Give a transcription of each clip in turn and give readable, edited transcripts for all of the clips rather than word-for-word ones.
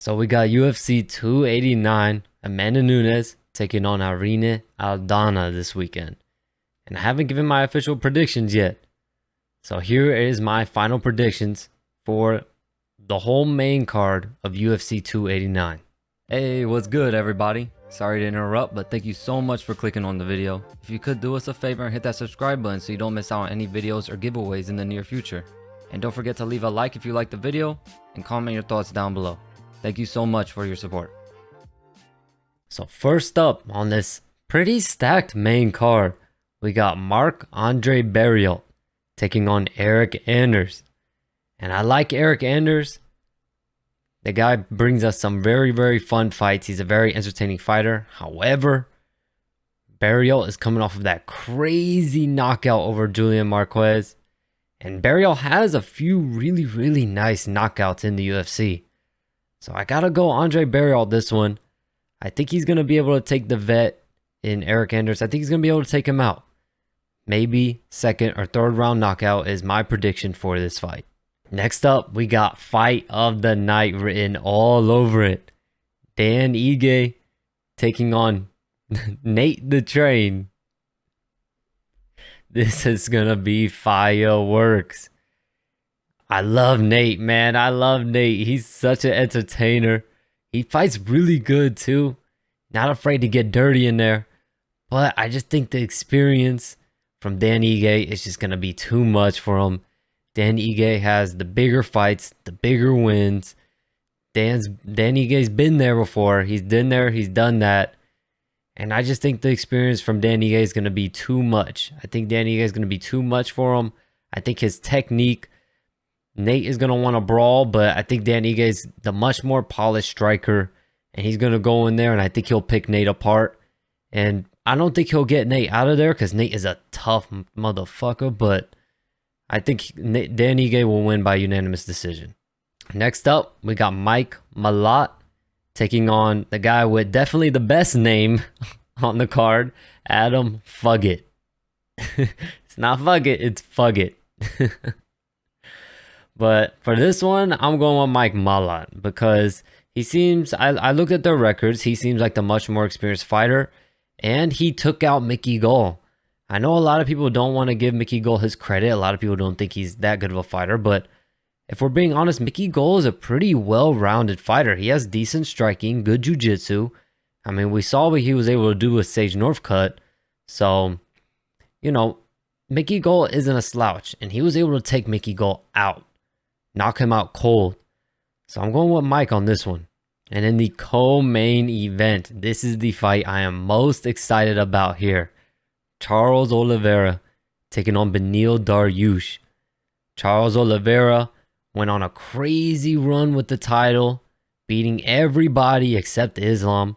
So we got UFC 289, Amanda Nunes taking on Irene Aldana this weekend. And I haven't given my official predictions yet. So here is my final predictions for the whole main card of UFC 289. Hey, what's good everybody? Sorry to interrupt, but thank you so much for clicking on the video. If you could do us a favor and hit that subscribe button so you don't miss out on any videos or giveaways in the near future. And don't forget to leave a like if you like the video and comment your thoughts down below. Thank you so much for your support. So first up on this pretty stacked main card, we got Marc-Andre Barriault taking on Eric Anders. And I like Eric Anders. The guy brings us some very, very fun fights. He's a very entertaining fighter. However, Barriault is coming off of that crazy knockout over Julian Marquez. And Barriault has a few really, really nice knockouts in the UFC. So I gotta go Andre Barriault this one. I think he's gonna be able to take the vet in Eric Anders. I think he's gonna be able to take him out. Maybe second or third round knockout is my prediction for this fight. Next up, we got fight of the night written all over it. Dan Ige taking on Nate the Train. This is gonna be fireworks. I love Nate, man. I love Nate. He's such an entertainer. He fights really good too. Not afraid to get dirty in there. But I just think the experience from Dan Ige is just going to be too much for him. Dan Ige has the bigger fights, the bigger wins. Dan Ige's been there before. He's been there. He's done that. And I just think the experience from Dan Ige is going to be too much. I think Dan Ige is going to be too much for him. I think his technique, Nate is going to want to brawl, but I think Dan Ige is the much more polished striker, and he's going to go in there, and I think he'll pick Nate apart. And I don't think he'll get Nate out of there because Nate is a tough motherfucker, but I think Dan Ige will win by unanimous decision. Next up, we got Mike Malott taking on the guy with definitely the best name on the card, Adam Fuggett. It's not Fuggett, it's Fuggett. But for this one, I'm going with Mike Malott because he seems, I looked at their records, he seems like the much more experienced fighter, and he took out Mickey Gall. I know a lot of people don't want to give Mickey Gall his credit. A lot of people don't think he's that good of a fighter, but if we're being honest, Mickey Gall is a pretty well-rounded fighter. He has decent striking, good jiu-jitsu. I mean, we saw what he was able to do with Sage Northcutt. So, you know, Mickey Gall isn't a slouch, and he was able to take Mickey Gall out. Knock him out cold. So I'm going with Mike on this one. And in the co-main event, this is the fight I am most excited about here. Charles Oliveira taking on Beneil Dariush. Charles Oliveira went on a crazy run with the title, beating everybody except Islam.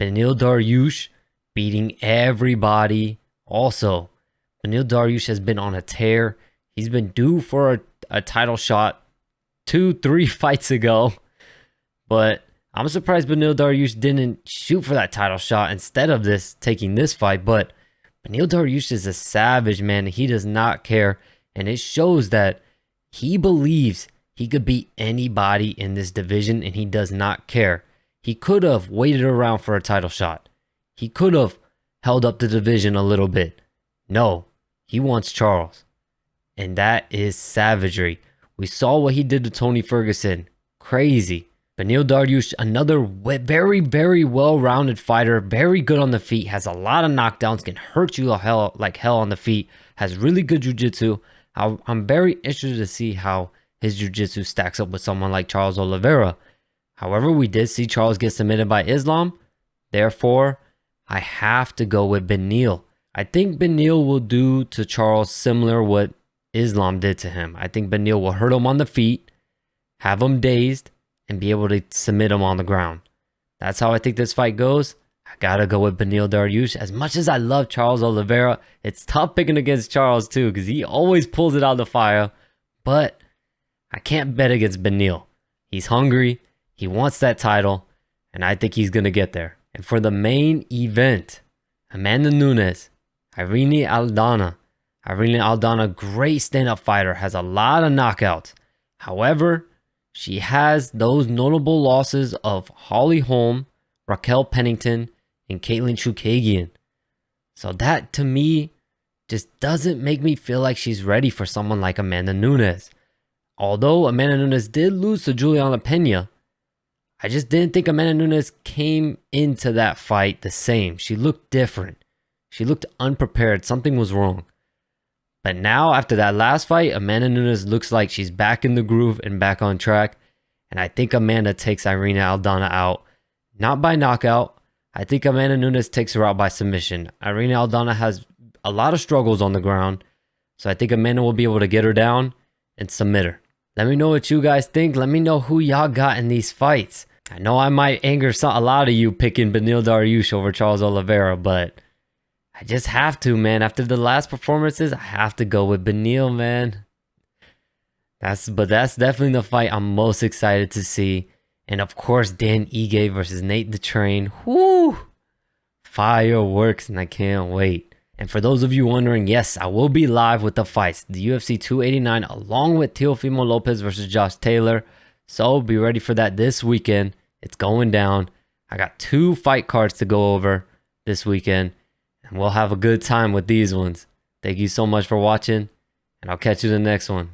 Beneil Dariush beating everybody also. Beneil Dariush has been on a tear. He's been due for a title shot 2-3 fights ago, but I'm surprised Beneil Dariush didn't shoot for that title shot instead of taking this fight. But Beneil Dariush is a savage, man. He does not care, and it shows that he believes he could beat anybody in this division, and he does not care. He could have waited around for a title shot. He could have held up the division a little bit. No, he wants Charles. And that is savagery. We saw what he did to Tony Ferguson. Crazy. Beneil Dariush, another very, very well-rounded fighter. Very good on the feet. Has a lot of knockdowns. Can hurt you like hell on the feet. Has really good jiu-jitsu. I'm very interested to see how his jiu-jitsu stacks up with someone like Charles Oliveira. However, we did see Charles get submitted by Islam. Therefore, I have to go with Beneil. I think Beneil will do to Charles similar what Islam did to him. I think Beneil will hurt him on the feet, have him dazed, and be able to submit him on the ground. That's how I think this fight goes. I gotta go with Beneil Dariush. As much as I love Charles Oliveira, it's tough picking against Charles too because he always pulls it out of the fire. But I can't bet against Beneil. He's hungry. He wants that title, and I think he's gonna get there. And for the main event, Amanda Nunes, Irene Aldana. Irene Aldana, great stand-up fighter, has a lot of knockouts. However, she has those notable losses of Holly Holm, Raquel Pennington, and Caitlin Chookagian. So that to me just doesn't make me feel like she's ready for someone like Amanda Nunes. Although Amanda Nunes did lose to Juliana Pena, I just didn't think Amanda Nunes came into that fight the same. She looked different. She looked unprepared. Something was wrong. But now, after that last fight, Amanda Nunes looks like she's back in the groove and back on track. And I think Amanda takes Irina Aldana out. Not by knockout. I think Amanda Nunes takes her out by submission. Irina Aldana has a lot of struggles on the ground. So I think Amanda will be able to get her down and submit her. Let me know what you guys think. Let me know who y'all got in these fights. I know I might anger a lot of you picking Beneil Dariush over Charles Oliveira, but I just have to, man. After the last performances, I have to go with Beneil, man. That's definitely the fight I'm most excited to see. And of course, Dan Ige versus Nate the Train. Whoo! Fireworks, and I can't wait. And for those of you wondering, yes, I will be live with the fights. The UFC 289 along with Teofimo Lopez versus Josh Taylor. So be ready for that this weekend. It's going down. I got 2 fight cards to go over this weekend. And we'll have a good time with these ones. Thank you so much for watching. And I'll catch you in the next one.